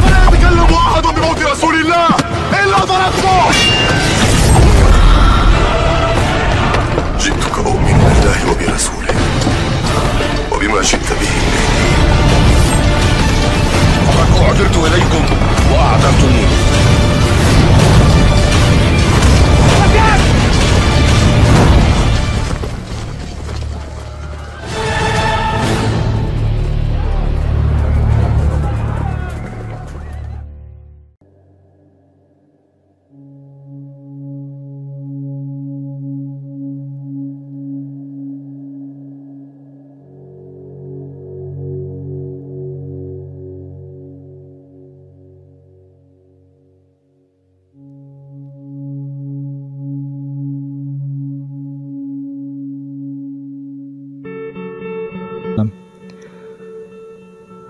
فلا يتكلم أحد بموت رسول الله إلا ضربته. جئتك أؤمن بالله وبرسوله وبما شئت به فقد أعذرت إليكم وأعذرتموني.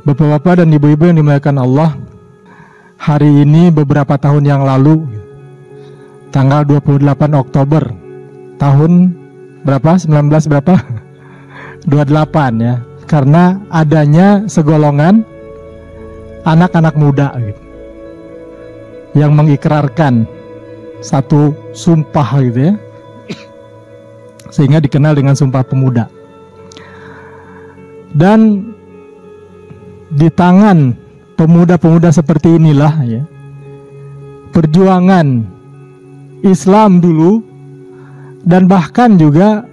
Bapak-bapak dan ibu-ibu yang dimuliakan Allah, hari ini beberapa tahun yang lalu, tanggal 28 Oktober tahun berapa? 19 berapa? 28 ya. Karena adanya segolongan anak-anak muda gitu, yang mengikrarkan satu sumpah gitu ya, sehingga dikenal dengan Sumpah Pemuda. Dan di tangan pemuda-pemuda seperti inilah ya, perjuangan Islam dulu dan bahkan juga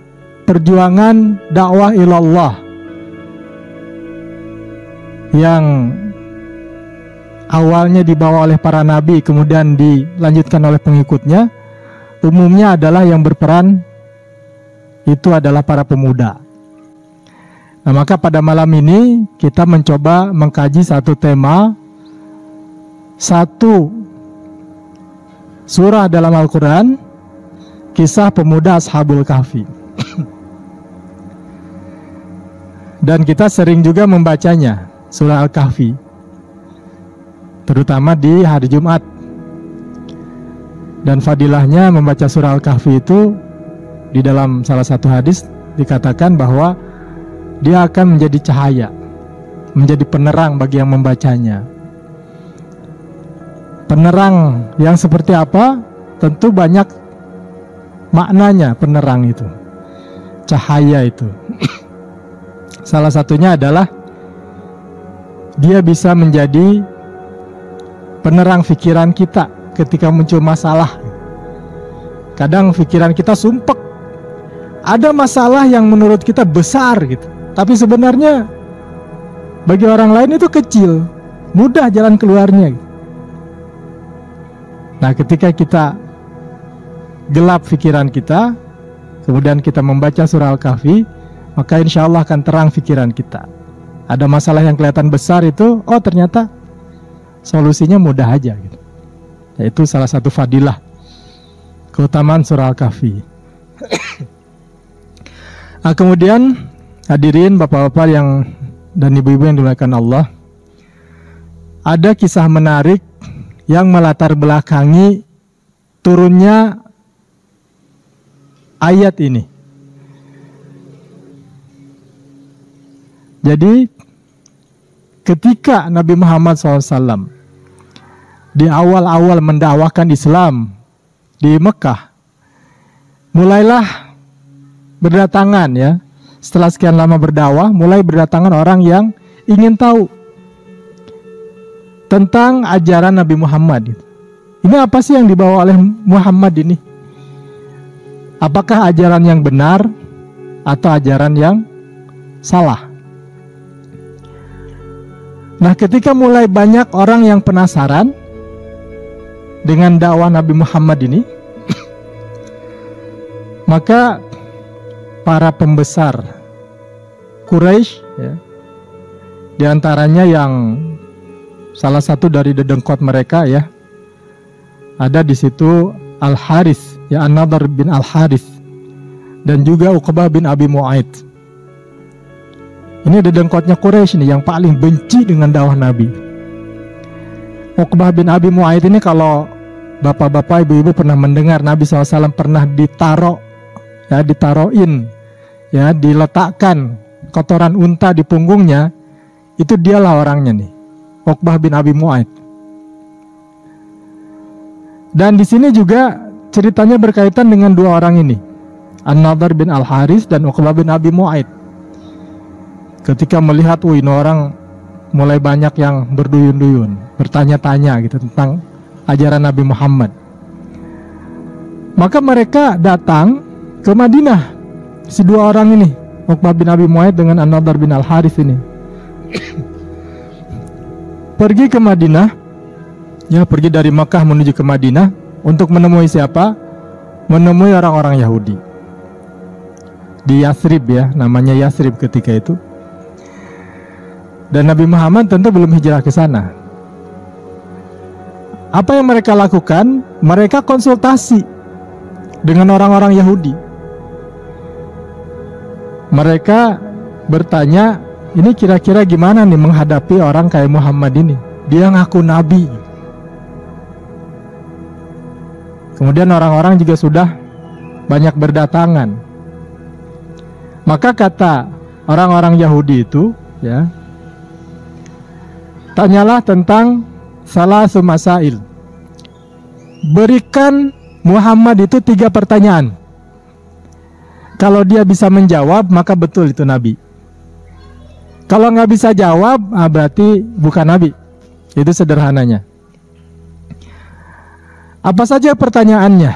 perjuangan dakwah ilallah yang awalnya dibawa oleh para nabi kemudian dilanjutkan oleh pengikutnya, umumnya adalah yang berperan itu adalah para pemuda. Nah, maka pada malam ini kita mencoba mengkaji satu tema, satu surah dalam Al-Quran, kisah pemuda Ashabul Kahfi. Dan kita sering juga membacanya, surah Al-Kahfi, terutama di hari Jumat. Dan fadilahnya membaca surah Al-Kahfi itu, di dalam salah satu hadis dikatakan bahwa dia akan menjadi cahaya, menjadi penerang bagi yang membacanya. Penerang yang seperti apa? Tentu banyak maknanya penerang itu, cahaya itu. Salah satunya adalah dia bisa menjadi penerang pikiran kita ketika muncul masalah. Kadang pikiran kita sumpek, ada masalah yang menurut kita besar gitu, tapi sebenarnya bagi orang lain itu kecil, mudah jalan keluarnya. Nah, ketika kita gelap pikiran kita, kemudian kita membaca surah Al-Kahfi, maka insya Allah akan terang pikiran kita. Ada masalah yang kelihatan besar itu, oh ternyata solusinya mudah aja gitu. Yaitu salah satu fadilah keutamaan surah Al-Kahfi. Nah, kemudian hadirin bapak-bapak yang dan ibu-ibu yang dimuliakan Allah, ada kisah menarik yang melatar belakangi turunnya ayat ini. Jadi ketika Nabi Muhammad SAW di awal-awal mendakwakan Islam di Mekah, mulailah berdatangan ya. Setelah sekian lama berdakwah, mulai berdatangan orang yang ingin tahu tentang ajaran Nabi Muhammad. Ini apa sih yang dibawa oleh Muhammad ini? Apakah ajaran yang benar atau ajaran yang salah? Nah, ketika mulai banyak orang yang penasaran dengan dakwah Nabi Muhammad ini, maka para pembesar Quraisy ya, diantaranya yang salah satu dari dedengkot mereka ya, ada di situ Al-Harits ya, An-Nadhr bin Al-Harits, dan juga Uqbah bin Abi Mu'ayth. Ini dedengkotnya Quraisy nih yang paling benci dengan dakwah Nabi. Uqbah bin Abi Mu'ayth ini, kalau bapak-bapak ibu-ibu pernah mendengar Nabi SAW pernah ditaroin ya, diletakkan kotoran unta di punggungnya, Itu dialah orangnya nih, Uqbah bin Abi Mu'aid. Dan di sini juga ceritanya berkaitan dengan dua orang ini, An-Nadhr bin Al-Haris dan Uqbah bin Abi Mu'aid. Ketika melihat, ini orang mulai banyak yang berduyun-duyun, bertanya-tanya gitu tentang ajaran Nabi Muhammad. Maka mereka datang ke Madinah, si dua orang ini, Uqbah bin Abi Mu'aid dengan An-Nadhr bin Al-Haris ini. Pergi ke Madinah, ya, pergi dari Makkah menuju ke Madinah untuk menemui siapa? Menemui orang-orang Yahudi di Yathrib, ya, namanya Yathrib ketika itu. Dan Nabi Muhammad tentu belum hijrah ke sana. Apa yang mereka lakukan? Mereka konsultasi dengan orang-orang Yahudi. Mereka bertanya, ini kira-kira gimana nih menghadapi orang kayak Muhammad ini? Dia ngaku nabi. Kemudian orang-orang juga sudah banyak berdatangan. Maka kata orang-orang Yahudi itu, ya, tanyalah tentang salah masail. Berikan Muhammad itu 3 pertanyaan. Kalau dia bisa menjawab, maka betul itu nabi. Kalau nggak bisa jawab, berarti bukan nabi. Itu sederhananya. Apa saja pertanyaannya?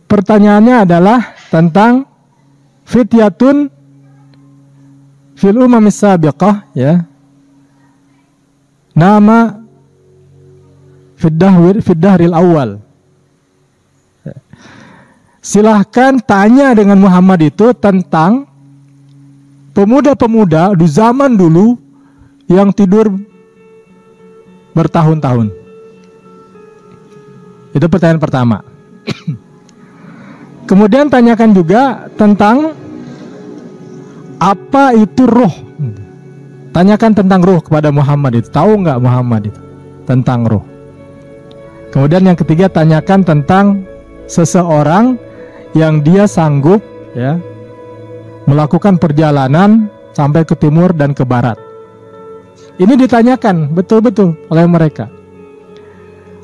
Pertanyaannya adalah tentang fityatun fil umamis sabiqah, ya. Nama fiddahril awal. Silahkan tanya dengan Muhammad itu tentang pemuda-pemuda di zaman dulu yang tidur bertahun-tahun. Itu pertanyaan pertama. Kemudian tanyakan juga tentang apa itu ruh. Tanyakan tentang ruh kepada Muhammad itu. Tahu nggak Muhammad itu tentang ruh? Kemudian yang ketiga, tanyakan tentang seseorang yang dia sanggup, ya, melakukan perjalanan sampai ke timur dan ke barat. Ini ditanyakan betul-betul oleh mereka.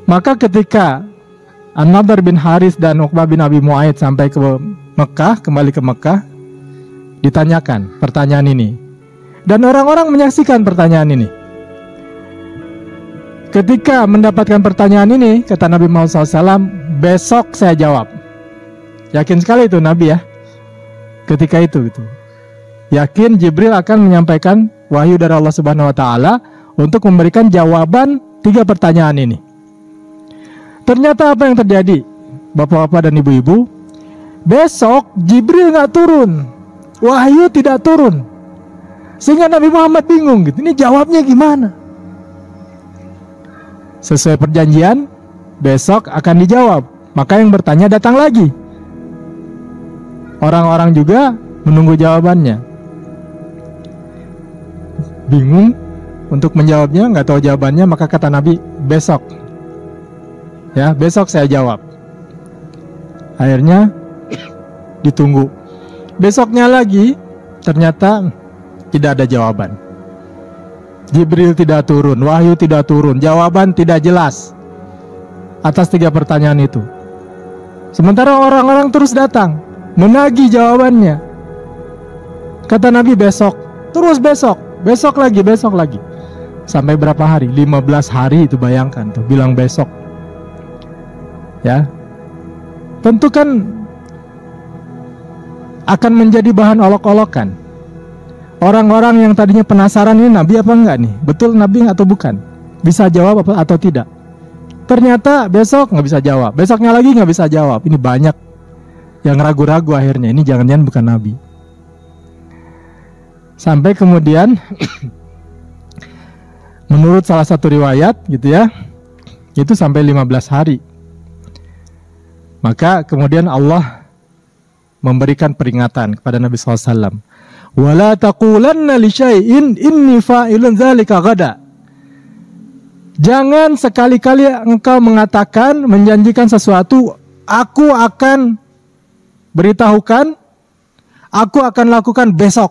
Maka ketika An-Nadhr bin Haris dan Uqbah bin Abi Mu'aid sampai ke Mekah, kembali ke Mekah, ditanyakan pertanyaan ini. Dan orang-orang menyaksikan pertanyaan ini. Ketika mendapatkan pertanyaan ini, kata Nabi Muhammad SAW, besok saya jawab. Yakin sekali itu Nabi, ya. Ketika itu gitu. Yakin Jibril akan menyampaikan wahyu dari Allah Subhanahu wa taala untuk memberikan jawaban 3 pertanyaan ini. Ternyata apa yang terjadi, bapak-bapak dan ibu-ibu? Besok Jibril nggak turun, wahyu tidak turun, sehingga Nabi Muhammad bingung gitu. Ini jawabnya gimana? Sesuai perjanjian, besok akan dijawab. Maka yang bertanya datang lagi. Orang-orang juga menunggu jawabannya. Bingung untuk menjawabnya, nggak tahu jawabannya, maka kata Nabi, besok. Ya, besok saya jawab. Akhirnya ditunggu. Besoknya lagi, ternyata tidak ada jawaban. Jibril tidak turun, wahyu tidak turun, jawaban tidak jelas atas 3 pertanyaan itu. Sementara orang-orang terus datang, menagih jawabannya. Kata Nabi, besok, terus besok, besok lagi. Sampai berapa hari? 15 hari itu, bayangkan tuh, bilang besok. Ya, tentu kan akan menjadi bahan olok-olokan. Orang-orang yang tadinya penasaran, ini Nabi apa enggak nih? Betul Nabi atau bukan? Bisa jawab apa atau tidak? Ternyata besok nggak bisa jawab, besoknya lagi nggak bisa jawab. Ini banyak yang ragu-ragu akhirnya, ini jangan-jangan bukan Nabi. Sampai kemudian menurut salah satu riwayat gitu ya, itu sampai 15 hari. Maka kemudian Allah memberikan peringatan kepada Nabi SAW. Wala taqulanna li syai'in inni fa'ilun dzalika ghada. Jangan sekali-kali engkau mengatakan, menjanjikan sesuatu, aku akan beritahukan, aku akan lakukan besok.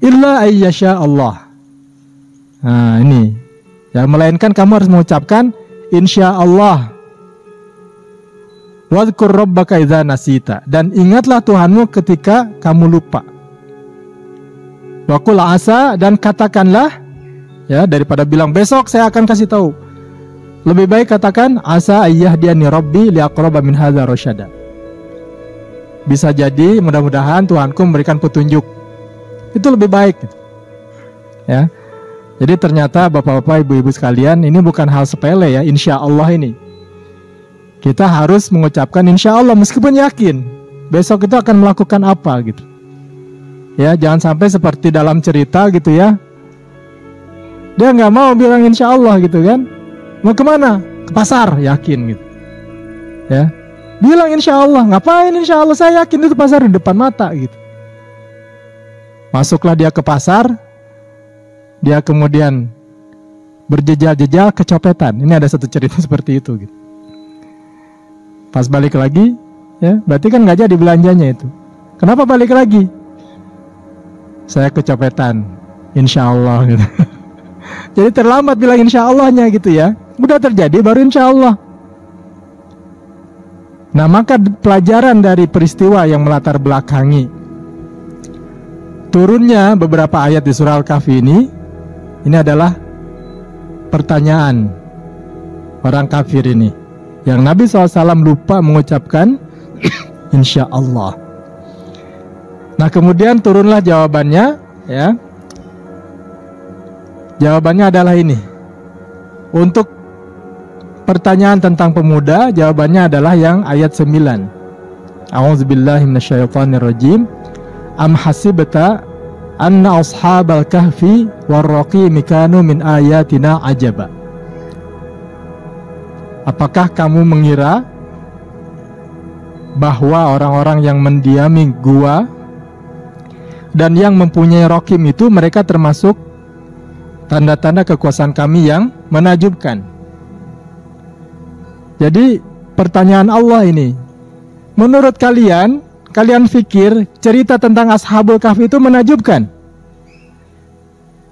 illa ayyasha Allah. Nah, ini. Ya, melainkan kamu harus mengucapkan insya Allah. Wadhkur rabbaka idza nasita, dan ingatlah Tuhanmu ketika kamu lupa. Wa qul asa, dan katakanlah, ya, daripada bilang besok saya akan kasih tahu, lebih baik katakan asa ayyahdiyani rabbi liaqraba min hadza rasyada. Bisa jadi mudah-mudahan Tuhanku memberikan petunjuk. Itu lebih baik. Ya. Jadi ternyata bapak-bapak, ibu-ibu sekalian, ini bukan hal sepele ya, insya Allah ini. Kita harus mengucapkan insya Allah meskipun yakin besok itu akan melakukan apa gitu. Ya, jangan sampai seperti dalam cerita gitu ya. Dia nggak mau bilang insya Allah gitu kan. Mau kemana? Ke pasar, yakin gitu. Ya, bilang insya Allah. Ngapain insya Allah? Saya yakin itu pasar di depan mata gitu. Masuklah dia ke pasar. Dia kemudian berjejal-jejal kecopetan. Ini ada satu cerita seperti itu gitu. Pas balik lagi, ya berarti kan nggak jadi belanjanya itu. Kenapa balik lagi? Saya kecopetan, insya Allah gitu. Jadi terlambat bilang insya Allahnya gitu ya. Udah terjadi baru insya Allah. Nah, maka pelajaran dari peristiwa yang melatar belakangi turunnya beberapa ayat di surah Al-Kahfi ini adalah pertanyaan orang kafir ini. Yang Nabi SAW lupa mengucapkan insya Allah. Nah, kemudian turunlah jawabannya, ya. Jawabannya adalah ini. Untuk pertanyaan tentang pemuda, jawabannya adalah yang ayat 9. A'udzubillahi minasyaitonirrajim. Am hasibta anna ashabal kahfi warraqimi kanu min ayatina ajaba. Apakah kamu mengira bahwa orang-orang yang mendiami gua dan yang mempunyai rokim itu mereka termasuk tanda-tanda kekuasaan kami yang menakjubkan? Jadi pertanyaan Allah ini, menurut kalian pikir cerita tentang Ashabul Kahfi itu menakjubkan?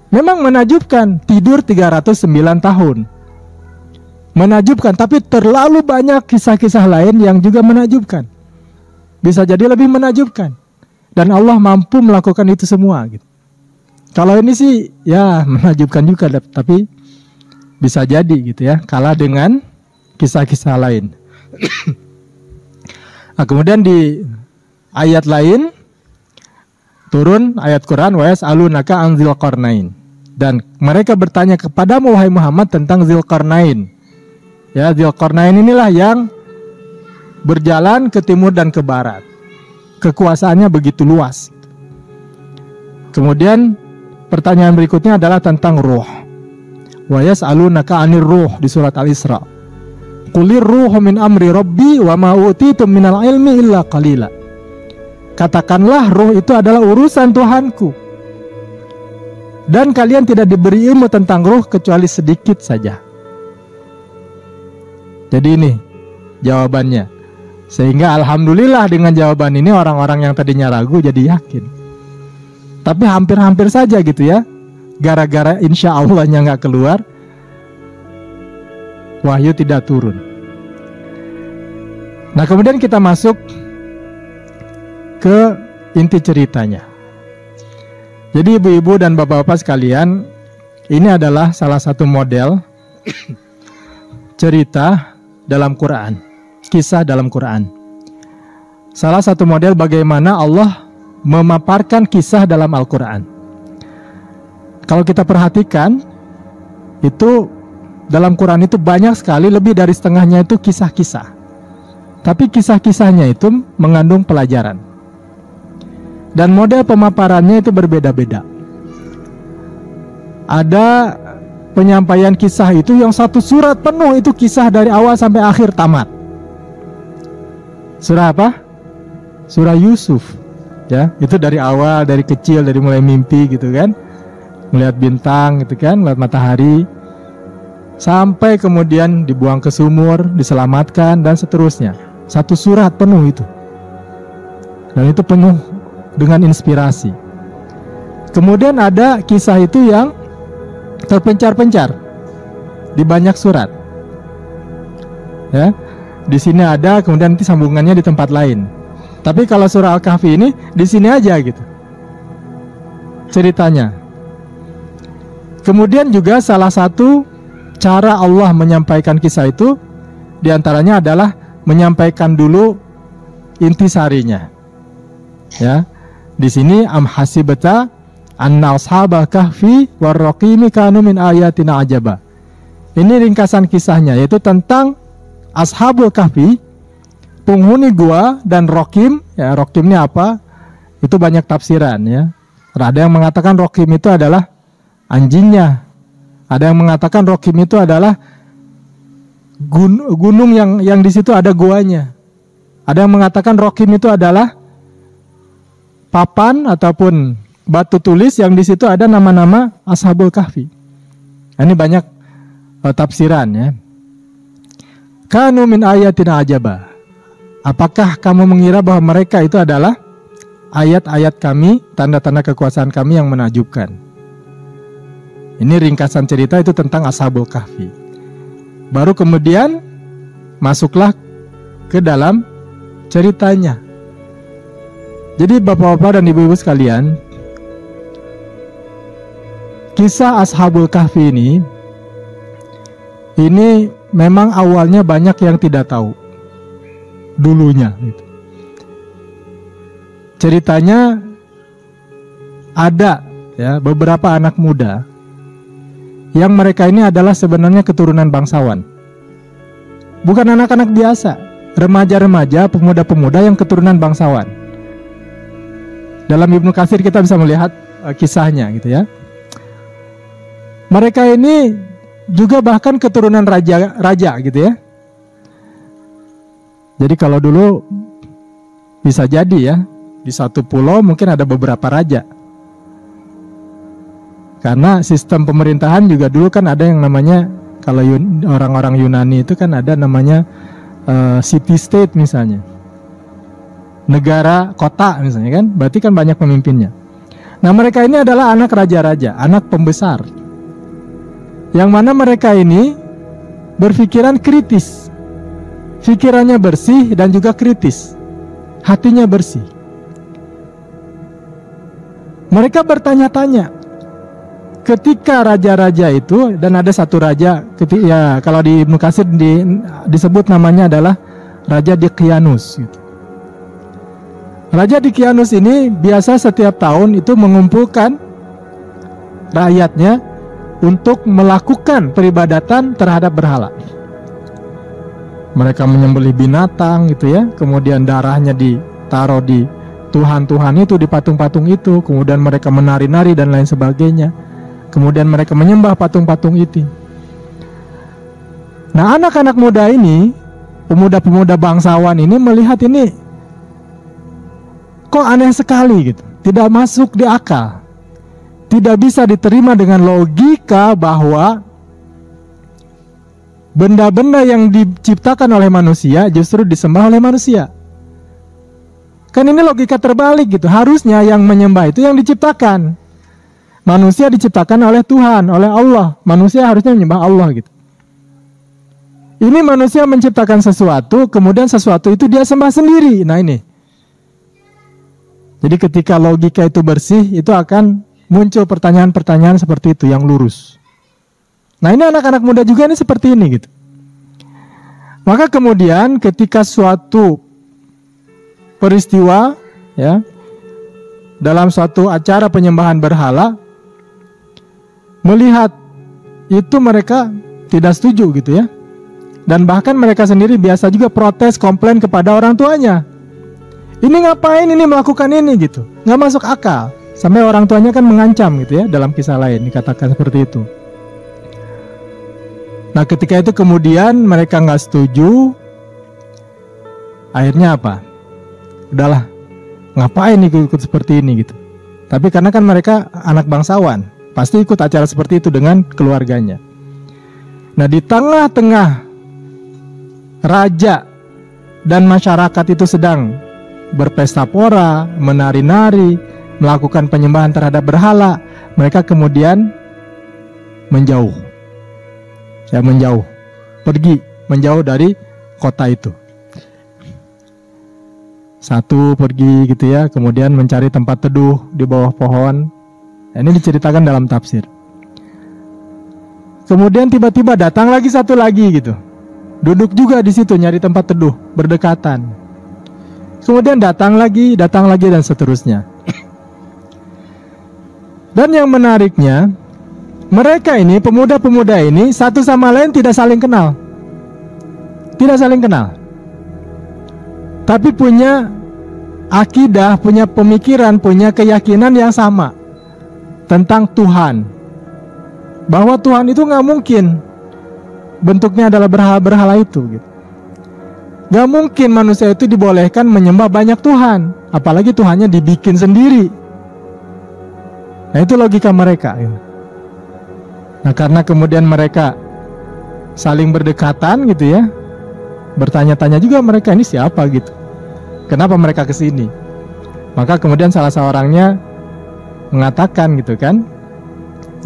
Memang menakjubkan, tidur 309 tahun. Menakjubkan, tapi terlalu banyak kisah-kisah lain yang juga menakjubkan. Bisa jadi lebih menakjubkan. Dan Allah mampu melakukan itu semua gitu. Kalau ini sih ya menakjubkan juga, tapi bisa jadi gitu ya, kalah dengan kisah-kisah lain. Nah, kemudian di ayat lain turun ayat Quran wa yas'alunaka an Dzulqarnain, dan mereka bertanya kepadamu wahai Muhammad tentang Dzulqarnain. Ya, Dzulqarnain inilah yang berjalan ke timur dan ke barat. Kekuasaannya begitu luas. Kemudian pertanyaan berikutnya adalah tentang ruh. Wa yas'alunaka 'anir ruh di surat Al-Isra. Qulir ruhu min amri rabbi wa ma utitum minal ilmi illa qalila. Katakanlah ruh itu adalah urusan Tuhanku, dan kalian tidak diberi ilmu tentang ruh kecuali sedikit saja. Jadi ini jawabannya. Sehingga alhamdulillah dengan jawaban ini orang-orang yang tadinya ragu jadi yakin. Tapi hampir-hampir saja gitu ya. Gara-gara insya Allahnya nggak keluar, wahyu tidak turun. Nah, kemudian kita masuk ke inti ceritanya. Jadi ibu-ibu dan bapak-bapak sekalian, ini adalah salah satu model cerita dalam Quran, kisah dalam Quran. Salah satu model bagaimana Allah memaparkan kisah dalam Al-Quran. Kalau kita perhatikan, itu dalam Quran itu banyak sekali, lebih dari setengahnya itu kisah-kisah. Tapi kisah-kisahnya itu mengandung pelajaran. Dan model pemaparannya itu berbeda-beda. Ada penyampaian kisah itu yang satu surat penuh itu kisah dari awal sampai akhir tamat. Surah apa? Surah Yusuf. Ya, itu dari awal, dari kecil, dari mulai mimpi gitu kan, melihat bintang gitu kan, melihat matahari, sampai kemudian dibuang ke sumur, diselamatkan dan seterusnya. Satu surat penuh itu. Dan itu penuh dengan inspirasi. Kemudian ada kisah itu yang terpencar-pencar di banyak surat. Ya, di sini ada, kemudian nanti sambungannya di tempat lain. Tapi kalau surah Al-Kahfi ini di sini aja gitu ceritanya. Kemudian juga salah satu cara Allah menyampaikan kisah itu diantaranya adalah menyampaikan dulu intisarinya. Ya, di sini am hasibata anna ashabal kahfi warraqimi kanu min ayatina ajaba. Ini ringkasan kisahnya, yaitu tentang ashabul kahfi, penghuni gua, dan rokim. Ya, rokim ini apa? Itu banyak tafsiran ya. Ada yang mengatakan rokim itu adalah anjingnya. Ada yang mengatakan rokim itu adalah gunung yang di situ ada guanya. Ada yang mengatakan rokim itu adalah papan ataupun batu tulis yang di situ ada nama-nama ashabul kahfi. Ini banyak tafsiran ya. Kanu min ayatina ajaba. Apakah kamu mengira bahwa mereka itu adalah ayat-ayat kami, tanda-tanda kekuasaan kami yang menakjubkan? Ini ringkasan cerita itu tentang ashabul kahfi. Baru kemudian masuklah ke dalam ceritanya. Jadi bapak-bapak dan ibu-ibu sekalian, kisah ashabul kahfi ini memang awalnya banyak yang tidak tahu dulunya gitu. Ceritanya ada ya beberapa anak muda yang mereka ini adalah sebenarnya keturunan bangsawan. Bukan anak-anak biasa, remaja-remaja, pemuda-pemuda yang keturunan bangsawan. Dalam Ibnu Katsir kita bisa melihat kisahnya gitu ya. Mereka ini juga bahkan keturunan raja gitu ya. Jadi kalau dulu bisa jadi ya, di satu pulau mungkin ada beberapa raja. Karena sistem pemerintahan juga dulu kan ada yang namanya, kalau orang-orang Yunani itu kan ada namanya city state misalnya. Negara kota misalnya kan, berarti kan banyak pemimpinnya. Nah mereka ini adalah anak raja-raja, anak pembesar. Yang mana mereka ini berpikiran kritis. Pikirannya bersih dan juga kritis. Hatinya bersih. Mereka bertanya-tanya. Ketika raja-raja itu, dan ada satu raja, ya kalau di Ibnu Katsir disebut namanya adalah Raja Dqiyanus gitu. Raja Dqiyanus ini biasa setiap tahun itu mengumpulkan rakyatnya untuk melakukan peribadatan terhadap berhala. Mereka menyembelih binatang gitu ya, kemudian darahnya ditaruh di Tuhan-Tuhan itu, di patung-patung itu, kemudian mereka menari-nari dan lain sebagainya. Kemudian mereka menyembah patung-patung itu. Nah anak-anak muda ini, pemuda-pemuda bangsawan ini melihat ini kok aneh sekali gitu, tidak masuk di akal. Tidak bisa diterima dengan logika bahwa benda-benda yang diciptakan oleh manusia justru disembah oleh manusia. Kan ini logika terbalik gitu. Harusnya yang menyembah itu yang diciptakan. Manusia diciptakan oleh Tuhan, oleh Allah. Manusia harusnya menyembah Allah gitu. Ini manusia menciptakan sesuatu, kemudian sesuatu itu dia sembah sendiri. Nah ini. Jadi ketika logika itu bersih, itu akan muncul pertanyaan-pertanyaan seperti itu yang lurus. Nah ini anak-anak muda juga ini seperti ini gitu. Maka kemudian ketika suatu peristiwa ya dalam suatu acara penyembahan berhala, melihat itu mereka tidak setuju gitu ya. Dan bahkan mereka sendiri biasa juga protes, komplain kepada orang tuanya. Ini ngapain ini melakukan ini gitu, nggak masuk akal. Sampai orang tuanya kan mengancam gitu ya, dalam kisah lain dikatakan seperti itu. Nah ketika itu kemudian mereka nggak setuju. Akhirnya apa? Udahlah, ngapain ikut seperti ini gitu. Tapi karena kan mereka anak bangsawan, pasti ikut acara seperti itu dengan keluarganya. Nah di tengah-tengah raja dan masyarakat itu sedang berpesta pora, menari-nari, melakukan penyembahan terhadap berhala, mereka kemudian menjauh. Ya, menjauh. Pergi, menjauh dari kota itu. Satu pergi gitu ya, kemudian mencari tempat teduh di bawah pohon. Ini diceritakan dalam tafsir. Kemudian tiba-tiba datang lagi satu lagi gitu. Duduk juga di situ nyari tempat teduh, berdekatan. Kemudian datang lagi dan seterusnya. Dan yang menariknya, mereka ini, pemuda-pemuda ini satu sama lain tidak saling kenal. Tidak saling kenal. Tapi punya akidah, punya pemikiran, punya keyakinan yang sama tentang Tuhan. Bahwa Tuhan itu nggak mungkin bentuknya adalah berhala-berhala itu gitu. Gak mungkin manusia itu dibolehkan menyembah banyak Tuhan, apalagi Tuhannya dibikin sendiri. Nah, itu logika mereka. Nah, karena kemudian mereka saling berdekatan gitu ya, bertanya-tanya juga mereka ini siapa gitu, kenapa mereka kesini. Maka kemudian salah seorangnya mengatakan gitu kan,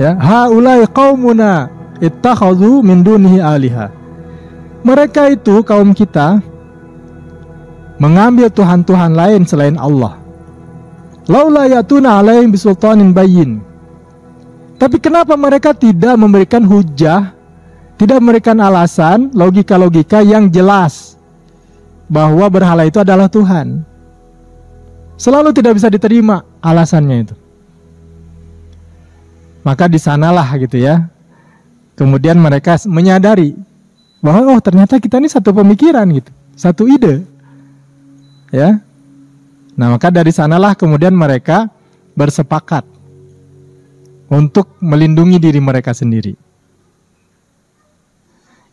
ya, haulai qaumuna ittakhadhu min dunihi aliha. Mereka itu kaum kita mengambil Tuhan-Tuhan lain selain Allah. Laula yatuna alaihim bisultanin bayyin. Tapi kenapa mereka tidak memberikan hujah, tidak memberikan alasan, logika-logika yang jelas bahwa berhala itu adalah Tuhan? Selalu tidak bisa diterima alasannya itu. Maka di sanalah gitu ya, kemudian mereka menyadari bahwa oh ternyata kita ini satu pemikiran gitu, satu ide. Ya. Nah, maka dari sanalah kemudian mereka bersepakat untuk melindungi diri mereka sendiri.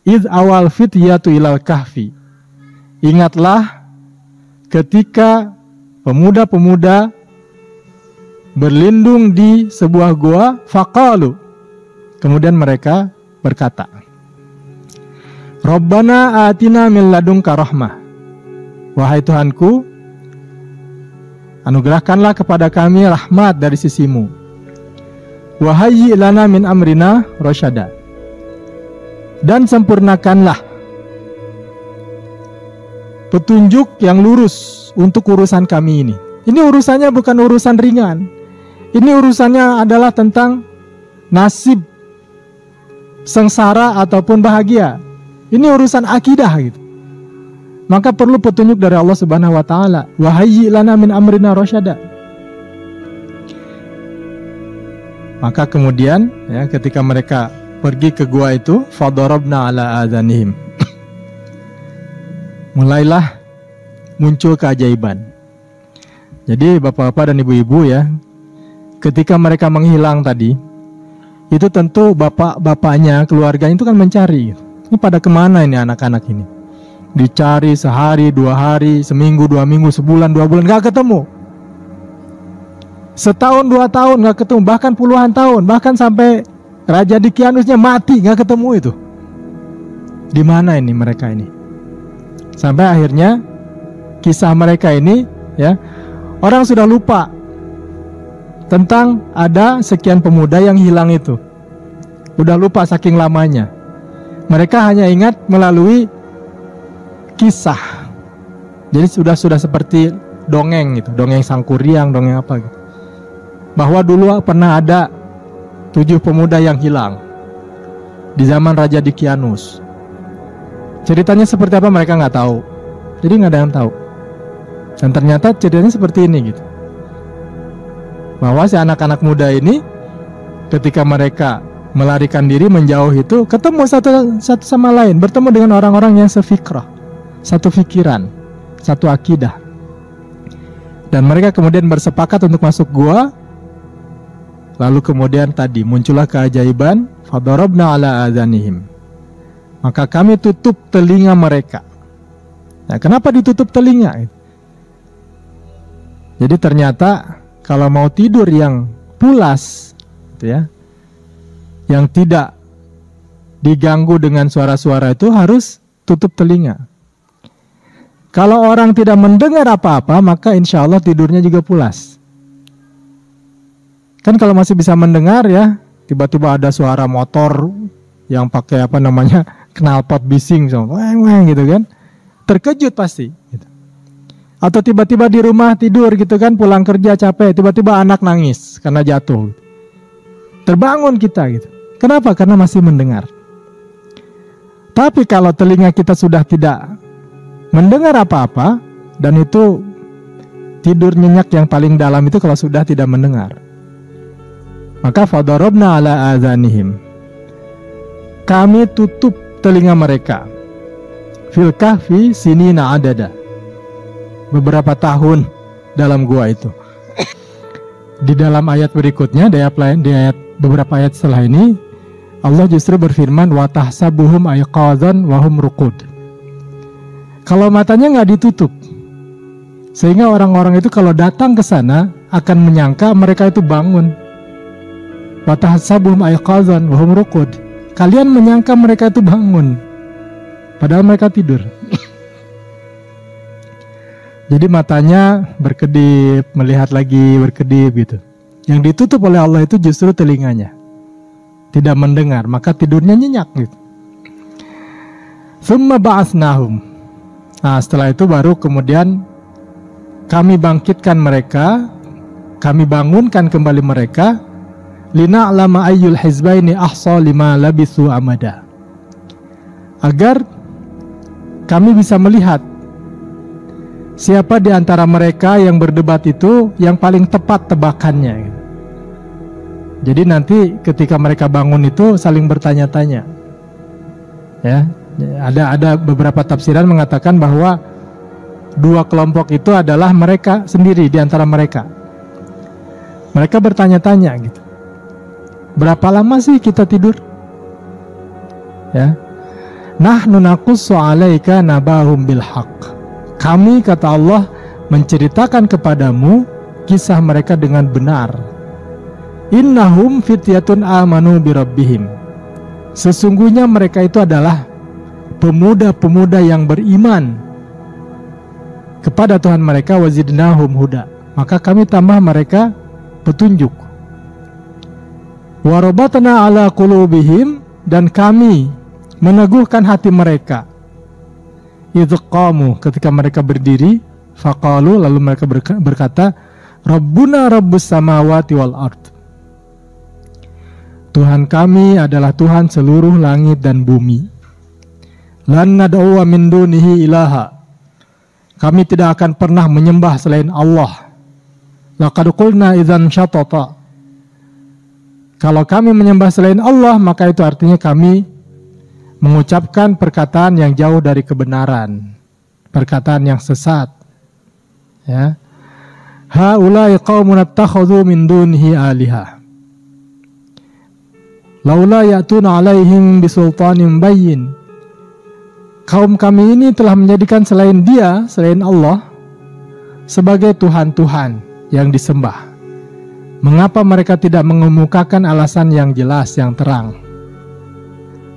Id awal fityatu ilal kahfi. Ingatlah ketika pemuda-pemuda berlindung di sebuah gua, faqalu. Kemudian mereka berkata, Rabbana atina min ladunka rahmah. Wahai Tuhanku, anugerahkanlah kepada kami rahmat dari sisimu. Wahayyi lana min amrina rasyada. Dan sempurnakanlah petunjuk yang lurus untuk urusan kami ini. Ini urusannya bukan urusan ringan. Ini urusannya adalah tentang nasib sengsara ataupun bahagia. Ini urusan akidah gitu. Maka perlu petunjuk dari Allah Subhanahu wa taala. Wahayyi lana min amrina rasyada. Maka kemudian ya, ketika mereka pergi ke gua itu, fadarabna ala adhanihim. Mulailah muncul keajaiban. Jadi bapak-bapak dan ibu-ibu ya, ketika mereka menghilang tadi, itu tentu bapak-bapaknya, keluarganya itu kan mencari. Ini pada kemana ini anak-anak ini? Dicari sehari, 2 hari, seminggu, 2 minggu, sebulan, 2 bulan, gak ketemu. Setahun, 2 tahun gak ketemu, bahkan puluhan tahun, bahkan sampai Raja Dikianusnya mati, gak ketemu itu. Di mana ini mereka ini? Sampai akhirnya kisah mereka ini ya, orang sudah lupa tentang ada sekian pemuda yang hilang itu. Udah lupa saking lamanya. Mereka hanya ingat melalui kisah. Jadi sudah seperti dongeng gitu, dongeng Sangkuriang, dongeng apa gitu. Bahwa dulu pernah ada 7 pemuda yang hilang di zaman Raja Dikianus. Ceritanya seperti apa mereka nggak tahu. Jadi nggak ada yang tahu. Dan ternyata ceritanya seperti ini gitu. Bahwa si anak-anak muda ini ketika mereka melarikan diri menjauh itu ketemu satu sama lain, bertemu dengan orang-orang yang sefikrah, satu pikiran, satu akidah. Dan mereka kemudian bersepakat untuk masuk gua. Lalu kemudian tadi muncullah keajaiban, fadarabna ala adhanihim. Maka kami tutup telinga mereka. Nah, kenapa ditutup telinga? Jadi ternyata kalau mau tidur yang pulas, gitu ya, yang tidak diganggu dengan suara-suara itu harus tutup telinga. Kalau orang tidak mendengar apa-apa, maka insya Allah tidurnya juga pulas. Kan kalau masih bisa mendengar ya, tiba-tiba ada suara motor yang pakai knalpot bising, weng gitu kan, terkejut pasti. Gitu. Atau tiba-tiba di rumah tidur gitu kan, pulang kerja capek, tiba-tiba anak nangis karena jatuh. Terbangun kita gitu. Kenapa? Karena masih mendengar. Tapi kalau telinga kita sudah tidak mendengar apa-apa, dan itu tidur nyenyak yang paling dalam itu kalau sudah tidak mendengar. Maka fadarabna ala adhanihim, kami tutup telinga mereka fil kahfi sinina adada, beberapa tahun dalam gua itu. Di dalam ayat berikutnya, di ayat beberapa ayat setelah ini, Allah justru berfirman wa tahsabuhum ayqadzan wa hum ruqud. Kalau matanya nggak ditutup, sehingga orang-orang itu kalau datang ke sana akan menyangka mereka itu bangun. Wa tahsabuhum ayqadzan wa hum ruqud. Kalian menyangka mereka itu bangun, padahal mereka tidur. Jadi matanya berkedip, melihat lagi berkedip gitu. Yang ditutup oleh Allah itu justru telinganya, tidak mendengar, maka tidurnya nyenyak gitu. Tsumma ba'atsnahum. Nah, setelah itu baru kemudian kami bangkitkan mereka, kami bangunkan kembali mereka, lina'lama ayyul hizbaini ahsa lima labithu amada. Agar kami bisa melihat siapa di antara mereka yang berdebat itu yang paling tepat tebakannya. Jadi nanti ketika mereka bangun itu saling bertanya-tanya. Ya, ada beberapa tafsiran mengatakan bahwa dua kelompok itu adalah mereka sendiri di antara mereka. Mereka bertanya-tanya gitu. Berapa lama sih kita tidur? Ya. Nahnu naqussu 'alaika nabahum bil haqq. Kami, kata Allah, menceritakan kepadamu kisah mereka dengan benar. Innahum fityatun amanu birabbihim. Sesungguhnya mereka itu adalah pemuda-pemuda yang beriman kepada Tuhan mereka, wazidnahum huda. Maka kami tambah mereka petunjuk. Warabatna ala qulubihim, dan kami meneguhkan hati mereka. Idz qamu, ketika mereka berdiri, faqalu, lalu mereka berkata, Rabbuna rabbus samawati wal ard. Tuhan kami adalah Tuhan seluruh langit dan bumi. Lan nad'u min dunihi ilaha. Kami tidak akan pernah menyembah selain Allah. Laqad qulna idzan syatata. Kalau kami menyembah selain Allah, maka itu artinya kami mengucapkan perkataan yang jauh dari kebenaran, perkataan yang sesat. Ya. Haula'i qaumun attakhadhu min dunihi aliha. Laula ya'tuna 'alaihim bisultanin bayyin. Kaum kami ini telah menjadikan selain Dia, selain Allah, sebagai Tuhan-Tuhan yang disembah. Mengapa mereka tidak mengemukakan alasan yang jelas, yang terang?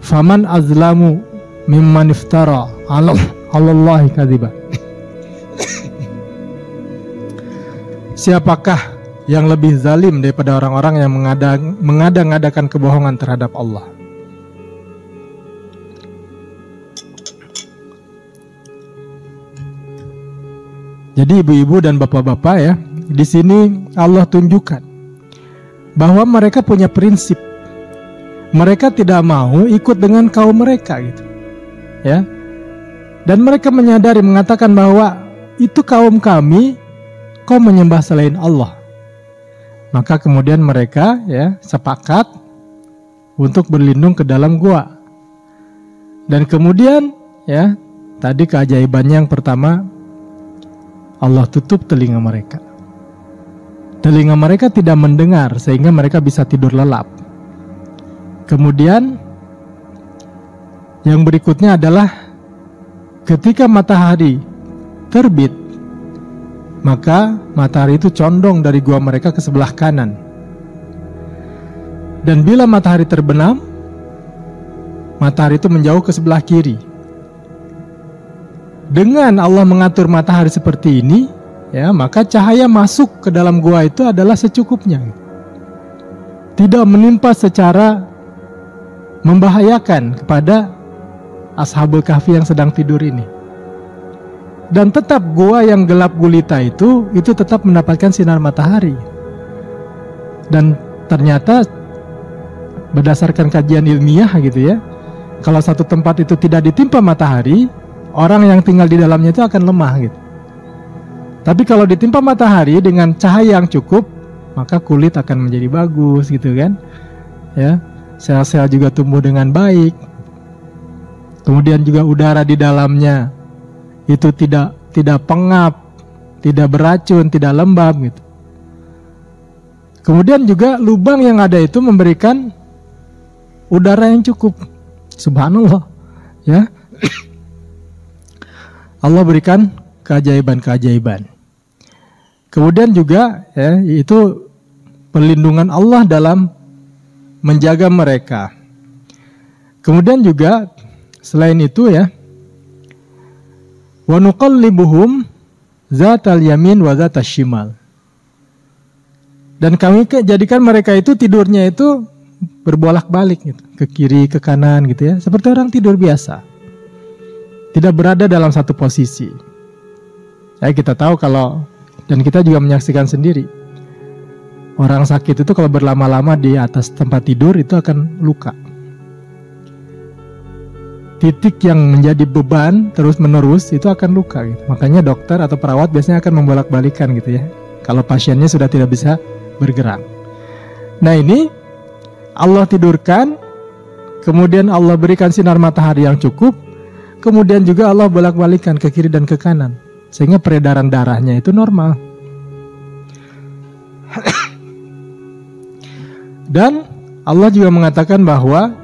Faman azlamu mimman iftara 'ala Allahi kadziba. Siapakah yang lebih zalim daripada orang-orang yang mengada-ngadakan kebohongan terhadap Allah? Jadi ibu-ibu dan bapak-bapak ya, di sini Allah tunjukkan bahwa mereka punya prinsip. Mereka tidak mau ikut dengan kaum mereka gitu. Ya. Dan mereka menyadari, mengatakan bahwa itu kaum kami, kau menyembah selain Allah. Maka kemudian mereka ya sepakat untuk berlindung ke dalam gua. Dan kemudian ya, tadi keajaibannya yang pertama, Allah tutup telinga mereka. Telinga mereka tidak mendengar sehingga mereka bisa tidur lelap. Kemudian yang berikutnya adalah ketika matahari terbit, maka matahari itu condong dari gua mereka ke sebelah kanan. Dan bila matahari terbenam, matahari itu menjauh ke sebelah kiri. Dengan Allah mengatur matahari seperti ini, ya, maka cahaya masuk ke dalam gua itu adalah secukupnya. tidak menimpa secara membahayakan kepada Ashabul Kahfi yang sedang tidur ini. Dan tetap gua yang gelap gulita itu tetap mendapatkan sinar matahari. Dan ternyata berdasarkan kajian ilmiah gitu ya, kalau satu tempat itu tidak ditimpa matahari, orang yang tinggal di dalamnya itu akan lemah gitu. Tapi kalau ditimpa matahari dengan cahaya yang cukup, maka kulit akan menjadi bagus gitu kan. Ya, sel-sel juga tumbuh dengan baik. Kemudian juga udara di dalamnya itu tidak pengap, tidak beracun, tidak lembab gitu. Kemudian juga lubang yang ada itu memberikan udara yang cukup. Subhanallah, ya. Allah berikan keajaiban-keajaiban. Kemudian juga ya, itu perlindungan Allah dalam menjaga mereka. Kemudian juga selain itu ya, wa nuqallibuhum zatal yamin wa zatal shimal. Dan kami jadikan mereka itu tidurnya itu berbolak-balik gitu, ke kiri, ke kanan gitu ya, seperti orang tidur biasa. Tidak berada dalam satu posisi. Ya, kita tahu kalau, dan kita juga menyaksikan sendiri, orang sakit itu kalau berlama-lama di atas tempat tidur itu akan luka. Titik yang menjadi beban terus-menerus itu akan luka gitu. Makanya dokter atau perawat biasanya akan membolak-balikan gitu ya, kalau pasiennya sudah tidak bisa bergerak. Nah ini Allah tidurkan, kemudian Allah berikan sinar matahari yang cukup, kemudian juga Allah bolak-balikan ke kiri dan ke kanan, sehingga peredaran darahnya itu normal. Dan Allah juga mengatakan bahwa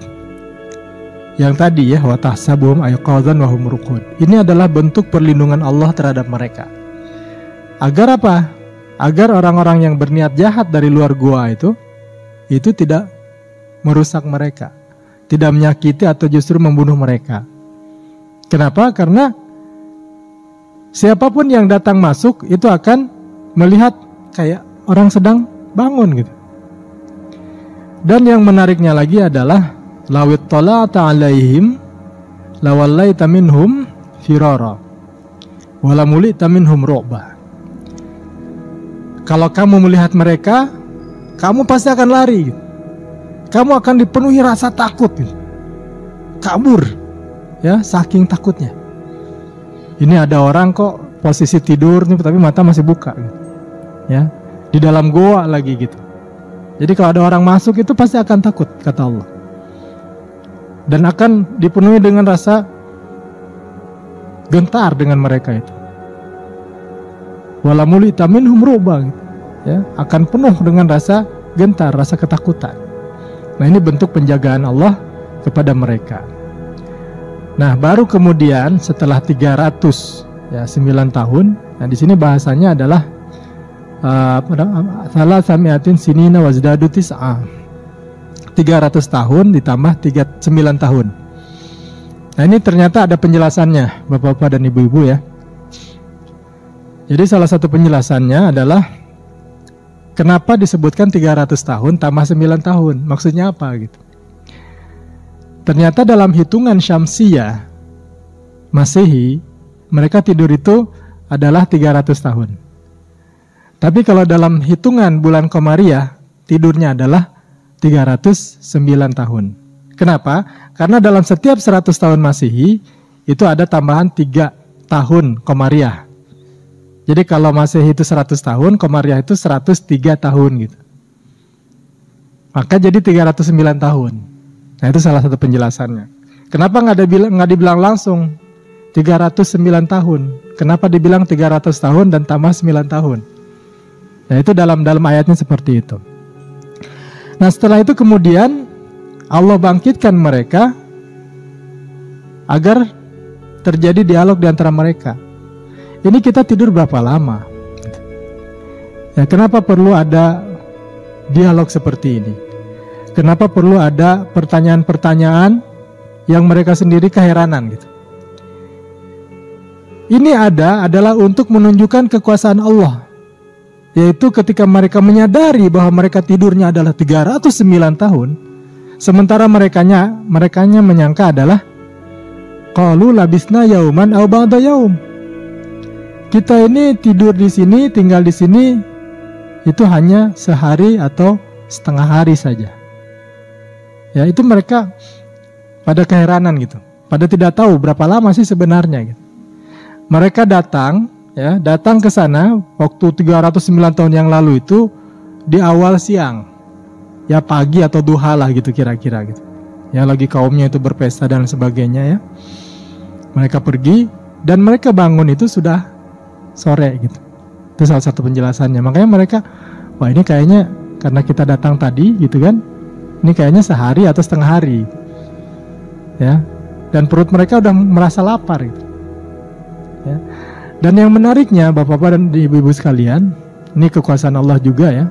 yang tadi ya, wa tahsabuhum ayqadzan wa hum ruqud. Ini adalah bentuk perlindungan Allah terhadap mereka. Agar apa? Agar orang-orang yang berniat jahat dari luar gua itu tidak merusak mereka, tidak menyakiti atau justru membunuh mereka. Kenapa? Karena siapapun yang datang masuk itu akan melihat kayak orang sedang bangun gitu. Dan yang menariknya lagi adalah lawit tala'ata alaihim lawallaita minhum firara walamulita minhum ru'ba. Kalau kamu melihat mereka, kamu pasti akan lari. Kamu akan dipenuhi rasa takut, kabur, ya, saking takutnya. Ini ada orang kok posisi tidur nih, tapi mata masih buka, ya, di dalam goa lagi gitu. Jadi kalau ada orang masuk itu pasti akan takut, kata Allah. Dan akan dipenuhi dengan rasa gentar dengan mereka itu. Walamulita minhum ru'ba, ya, akan penuh dengan rasa gentar, rasa ketakutan. Nah ini bentuk penjagaan Allah kepada mereka. Nah baru kemudian setelah 309 tahun, nah di sini bahasanya adalah salah samiatin sinina wazdadu tis'a. 300 tahun ditambah 9 tahun. Nah ini ternyata ada penjelasannya Bapak-bapak dan Ibu-ibu ya. Jadi salah satu penjelasannya adalah kenapa disebutkan 300 tahun tambah 9 tahun? Maksudnya apa gitu? Ternyata dalam hitungan Syamsiyah Masehi, mereka tidur itu adalah 300 tahun. Tapi kalau dalam hitungan bulan Qamariyah, tidurnya adalah 309 tahun. Kenapa? Karena dalam setiap 100 tahun Masehi itu ada tambahan 3 tahun Qamariyah. Jadi kalau Masehi itu 100 tahun, Qamariyah itu 103 tahun gitu. Maka jadi 309 tahun. Nah itu salah satu penjelasannya. Kenapa nggak dibilang langsung 309 tahun? Kenapa dibilang 300 tahun dan tambah 9 tahun? Nah itu dalam ayatnya seperti itu. Nah setelah itu kemudian Allah bangkitkan mereka agar terjadi dialog di antara mereka. Ini kita tidur berapa lama? Ya, kenapa perlu ada dialog seperti ini? Kenapa perlu ada pertanyaan-pertanyaan yang mereka sendiri keheranan gitu? Ini adalah untuk menunjukkan kekuasaan Allah Yaitu ketika mereka menyadari bahwa mereka tidurnya adalah 309 tahun, sementara merekanya menyangka adalah qalu labisna yauman aw ba'da yaum. Kita ini tidur di sini, tinggal di sini itu hanya sehari atau setengah hari saja. Ya, itu mereka pada keheranan gitu. Pada tidak tahu berapa lama sih sebenarnya gitu. Mereka datang ke sana waktu 309 tahun yang lalu itu di awal siang. Ya pagi atau duha lah gitu kira-kira gitu. Ya lagi kaumnya itu berpesta dan sebagainya ya. Mereka pergi dan mereka bangun itu sudah sore gitu. Itu salah satu penjelasannya. Makanya mereka, wah ini kayaknya karena kita datang tadi gitu kan. Ini kayaknya sehari atau setengah hari. Ya. Dan perut mereka udah merasa lapar gitu. Ya. Dan yang menariknya Bapak-bapak dan Ibu-ibu sekalian, ini kekuasaan Allah juga ya.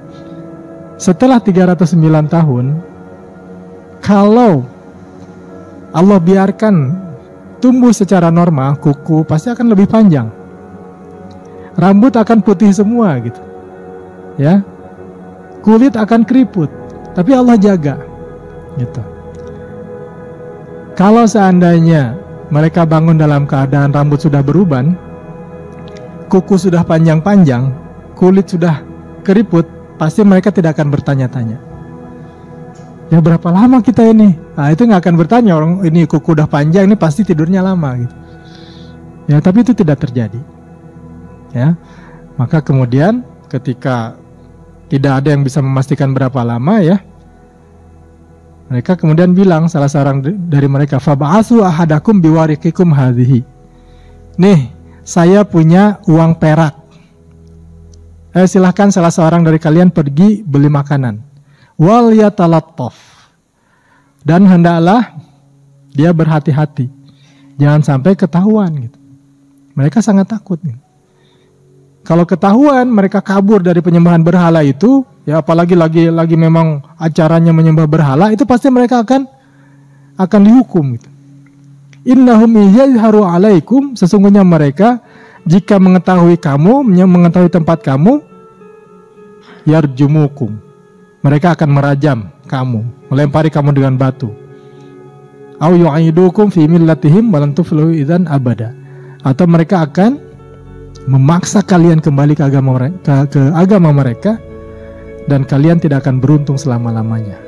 Setelah 309 tahun, kalau Allah biarkan tumbuh secara normal, kuku pasti akan lebih panjang. Rambut akan putih semua gitu. Ya. Kulit akan keriput, tapi Allah jaga gitu. Kalau seandainya mereka bangun dalam keadaan rambut sudah beruban, kuku sudah panjang-panjang, kulit sudah keriput, pasti mereka tidak akan bertanya-tanya. Ya berapa lama kita ini? Nah itu nggak akan bertanya, orang ini kuku udah panjang, ini pasti tidurnya lama gitu. Ya tapi itu tidak terjadi. Ya, maka kemudian ketika tidak ada yang bisa memastikan berapa lama ya, mereka kemudian bilang, salah seorang dari mereka, fab'asu ahadakum biwarikikum hadhihi. Nih, saya punya uang perak. Silahkan salah seorang dari kalian pergi beli makanan. Wal yatalattaf. Dan hendaklah dia berhati-hati. Jangan sampai ketahuan gitu. Mereka sangat takut gitu. Kalau ketahuan mereka kabur dari penyembahan berhala itu, ya apalagi lagi memang acaranya menyembah berhala, itu pasti mereka akan dihukum gitu. Innahum yazharu alaikum, sesungguhnya mereka jika mengetahui kamu, mengetahui tempat kamu, yarjumukum, mereka akan merajam kamu, melempari kamu dengan batu. Au yu'idukum fi millatihim wa lan tuflihu idzan abada. Atau mereka akan memaksa kalian kembali ke agama mereka dan kalian tidak akan beruntung selama-lamanya.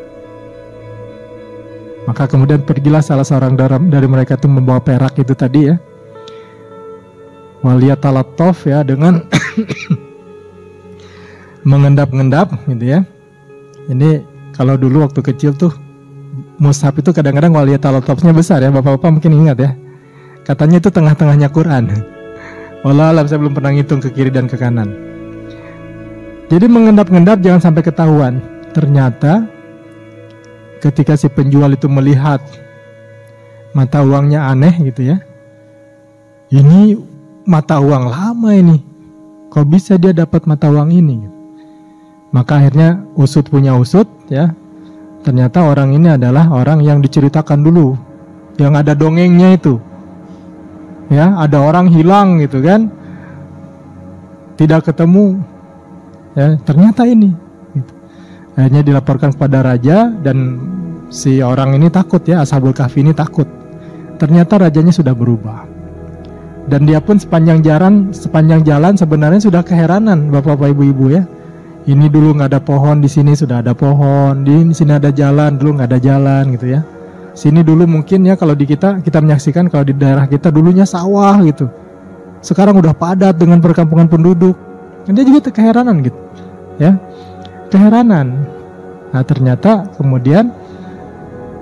Maka kemudian pergilah salah seorang dari mereka itu membawa perak itu tadi ya, waliyatalattaf ya, dengan mengendap-endap gitu ya. Ini kalau dulu waktu kecil tuh mushaf itu kadang-kadang waliyatalattafnya besar ya, bapak-bapak mungkin ingat ya. Katanya itu tengah-tengahnya Quran. Wallah alam, saya belum pernah ngitung ke kiri dan ke kanan. Jadi mengendap-endap jangan sampai ketahuan. Ternyata ketika si penjual itu melihat mata uangnya aneh gitu ya, ini mata uang lama ini, kok bisa dia dapat mata uang ini? Maka akhirnya usut punya usut ya. Ternyata orang ini adalah orang yang diceritakan dulu, yang ada dongengnya itu. Ya, ada orang hilang gitu kan, tidak ketemu, ya ternyata ini. Gitu. Akhirnya dilaporkan kepada raja dan si orang ini takut ya, Ashabul Kahfi ini takut. Ternyata rajanya sudah berubah. Dan dia pun sepanjang jalan sebenarnya sudah keheranan, bapak-bapak, ibu-ibu ya. Ini dulu nggak ada pohon, di sini sudah ada pohon, di sini ada jalan, dulu nggak ada jalan gitu ya. Sini dulu mungkin ya kalau di kita menyaksikan kalau di daerah kita dulunya sawah gitu. Sekarang udah padat dengan perkampungan penduduk. Dan dia juga keheranan gitu. Ya. Keheranan. Nah, ternyata kemudian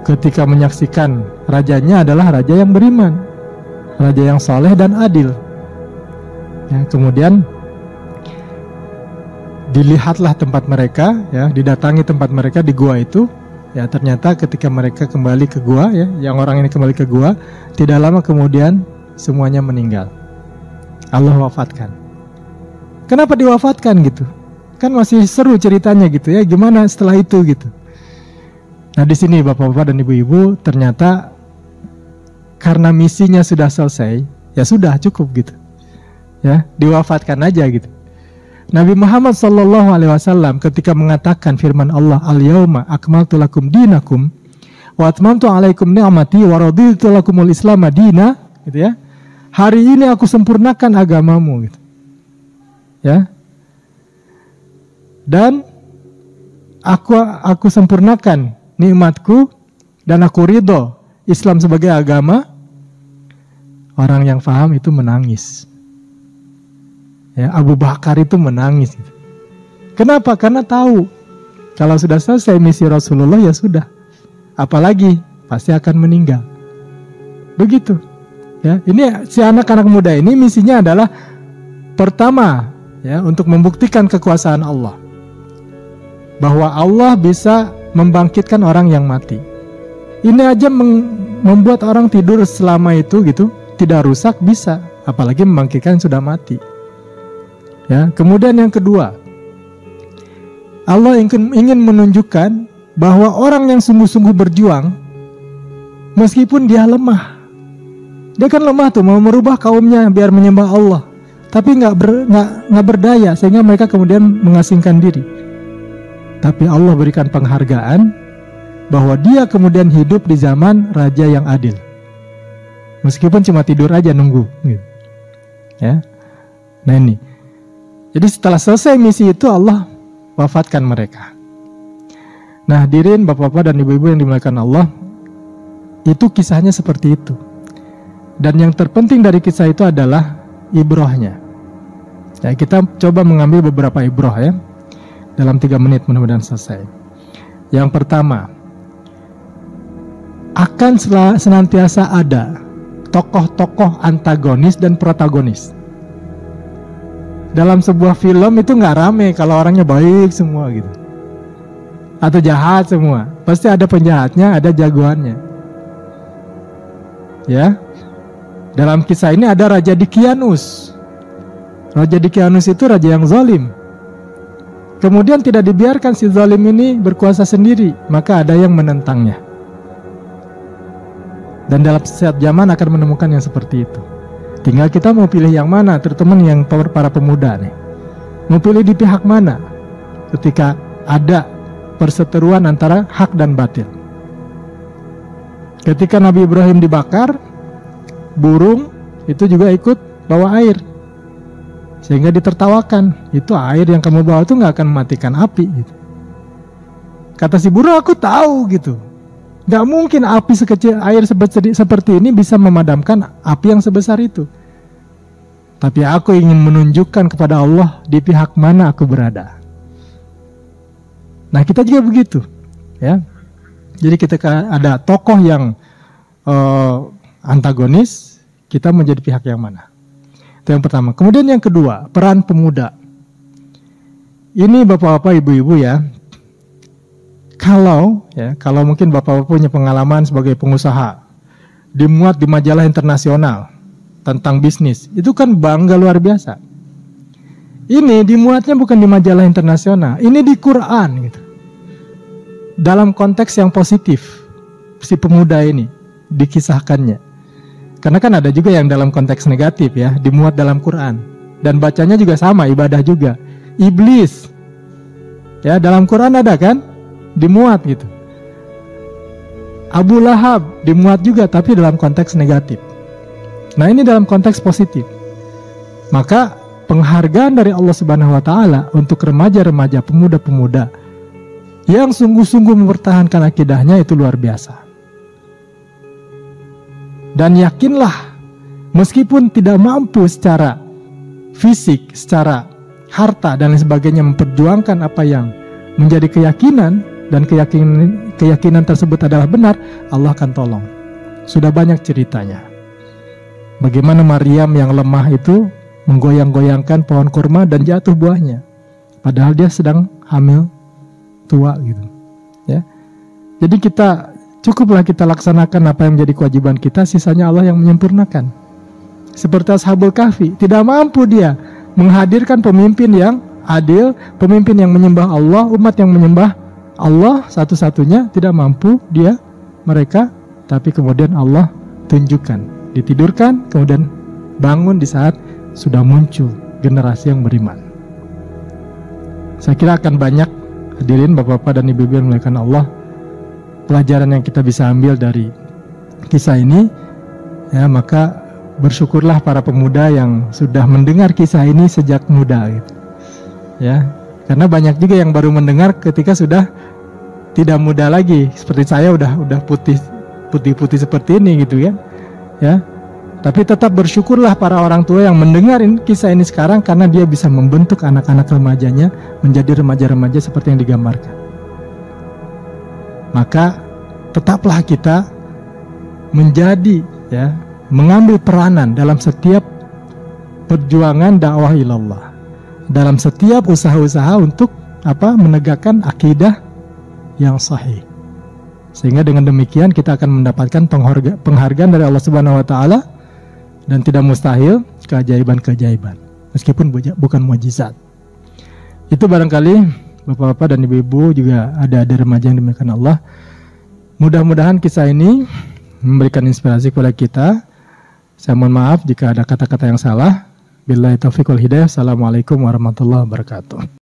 ketika menyaksikan rajanya adalah raja yang beriman. Raja yang saleh dan adil. Ya, kemudian dilihatlah tempat mereka ya, didatangi tempat mereka di gua itu. Ya ternyata ketika mereka kembali ke gua ya, yang orang ini kembali ke gua, tidak lama kemudian semuanya meninggal. Allah wafatkan. Kenapa diwafatkan gitu? Kan masih seru ceritanya gitu ya. Gimana setelah itu gitu? Nah di sini bapak-bapak dan ibu-ibu, ternyata karena misinya sudah selesai, ya sudah cukup gitu. Ya diwafatkan aja gitu. Nabi Muhammad SAW ketika mengatakan firman Allah, al-yauma akmaltu lakum dinakum wa atmamtu alaikum ni'mati wa raditu lakumul islam madina, gitu ya. Hari ini aku sempurnakan agamamu, gitu. Ya. Dan aku sempurnakan nikmatku dan aku ridho Islam sebagai agama. Orang yang paham itu menangis. Ya, Abu Bakar itu menangis. Kenapa? Karena tahu kalau sudah selesai misi Rasulullah ya sudah. Apalagi pasti akan meninggal. Begitu. Ya, ini si anak-anak muda ini misinya adalah pertama ya untuk membuktikan kekuasaan Allah. Bahwa Allah bisa membangkitkan orang yang mati. Ini aja membuat orang tidur selama itu gitu tidak rusak bisa, apalagi membangkitkan yang sudah mati. Ya, kemudian yang kedua, Allah ingin menunjukkan bahwa orang yang sungguh-sungguh berjuang, meskipun dia lemah, dia kan lemah tuh mau merubah kaumnya biar menyembah Allah, tapi nggak berdaya sehingga mereka kemudian mengasingkan diri. Tapi Allah berikan penghargaan bahwa dia kemudian hidup di zaman raja yang adil, meskipun cuma tidur aja nunggu. Gitu. Ya, nah ini. Jadi setelah selesai misi itu Allah wafatkan mereka. Nah, hadirin bapak-bapak dan ibu-ibu yang dimuliakan Allah, itu kisahnya seperti itu. Dan yang terpenting dari kisah itu adalah ibrahnya. Ya, kita coba mengambil beberapa ibrah ya. Dalam 3 menit mudah-mudahan selesai. Yang pertama, akan senantiasa ada tokoh-tokoh antagonis dan protagonis. Dalam sebuah film itu nggak rame kalau orangnya baik semua gitu, atau jahat semua. Pasti ada penjahatnya, ada jagoannya. Ya, dalam kisah ini ada Raja Dicyanus. Raja Dicyanus itu raja yang zalim. Kemudian tidak dibiarkan si zalim ini berkuasa sendiri, maka ada yang menentangnya. Dan dalam setiap zaman akan menemukan yang seperti itu. Tinggal kita mau pilih yang mana, terutama yang para pemuda nih. Mau pilih di pihak mana ketika ada perseteruan antara hak dan batil. Ketika Nabi Ibrahim dibakar, burung itu juga ikut bawa air, sehingga ditertawakan. Itu air yang kamu bawa itu nggak akan mematikan api gitu. Kata si burung, aku tahu gitu. Gak mungkin api sekecil air seperti ini bisa memadamkan api yang sebesar itu. Tapi aku ingin menunjukkan kepada Allah di pihak mana aku berada. Nah, kita juga begitu, ya. Jadi ketika ada tokoh yang antagonis, kita menjadi pihak yang mana? Itu yang pertama. Kemudian yang kedua, peran pemuda. Ini bapak-bapak, ibu-ibu ya. Kalau mungkin bapak-bapak punya pengalaman sebagai pengusaha, dimuat di majalah internasional tentang bisnis, itu kan bangga luar biasa. Ini dimuatnya bukan di majalah internasional, ini di Quran gitu. Dalam konteks yang positif, si pemuda ini dikisahkannya. Karena kan ada juga yang dalam konteks negatif ya, dimuat dalam Quran. Dan bacanya juga sama, ibadah juga. Iblis, ya dalam Quran ada kan? Dimuat gitu. Abu Lahab dimuat juga, tapi dalam konteks negatif. Nah, ini dalam konteks positif. Maka penghargaan dari Allah Subhanahu wa taala untuk remaja-remaja, pemuda-pemuda yang sungguh-sungguh mempertahankan akidahnya itu luar biasa. Dan yakinlah, meskipun tidak mampu secara fisik, secara harta dan lain sebagainya memperjuangkan apa yang menjadi keyakinan, dan keyakinan tersebut adalah benar, Allah akan tolong. Sudah banyak ceritanya. Bagaimana Maryam yang lemah itu menggoyang-goyangkan pohon kurma dan jatuh buahnya, padahal dia sedang hamil tua gitu. Ya. Jadi cukuplah kita laksanakan apa yang menjadi kewajiban kita, sisanya Allah yang menyempurnakan. Seperti Ashabul Kahfi, tidak mampu dia menghadirkan pemimpin yang adil, pemimpin yang menyembah Allah, umat yang menyembah Allah satu-satunya, tidak mampu mereka, tapi kemudian Allah tunjukkan, ditidurkan, kemudian bangun di saat sudah muncul generasi yang beriman. Saya kira akan banyak, hadirin bapak-bapak dan ibu-ibu yang dimuliakan Allah, pelajaran yang kita bisa ambil dari kisah ini. Ya, maka bersyukurlah para pemuda yang sudah mendengar kisah ini sejak muda gitu. Ya, karena banyak juga yang baru mendengar ketika sudah tidak muda lagi, seperti saya udah putih seperti ini gitu ya. Ya. Tapi tetap bersyukurlah para orang tua yang mendengar kisah ini sekarang, karena dia bisa membentuk anak-anak remajanya menjadi remaja-remaja seperti yang digambarkan. Maka tetaplah kita menjadi, ya, mengambil peranan dalam setiap perjuangan dakwah ilallah, dalam setiap usaha-usaha untuk menegakkan akidah yang sahih. Sehingga dengan demikian kita akan mendapatkan penghargaan dari Allah Subhanahu wa taala, dan tidak mustahil keajaiban-keajaiban meskipun bukan mukjizat. Itu barangkali bapak-bapak dan ibu-ibu, juga ada remaja yang dimuliakan Allah. Mudah-mudahan kisah ini memberikan inspirasi kepada kita. Saya mohon maaf jika ada kata-kata yang salah. Billahi taufiq wal hidayah. Assalamualaikum warahmatullahi wabarakatuh.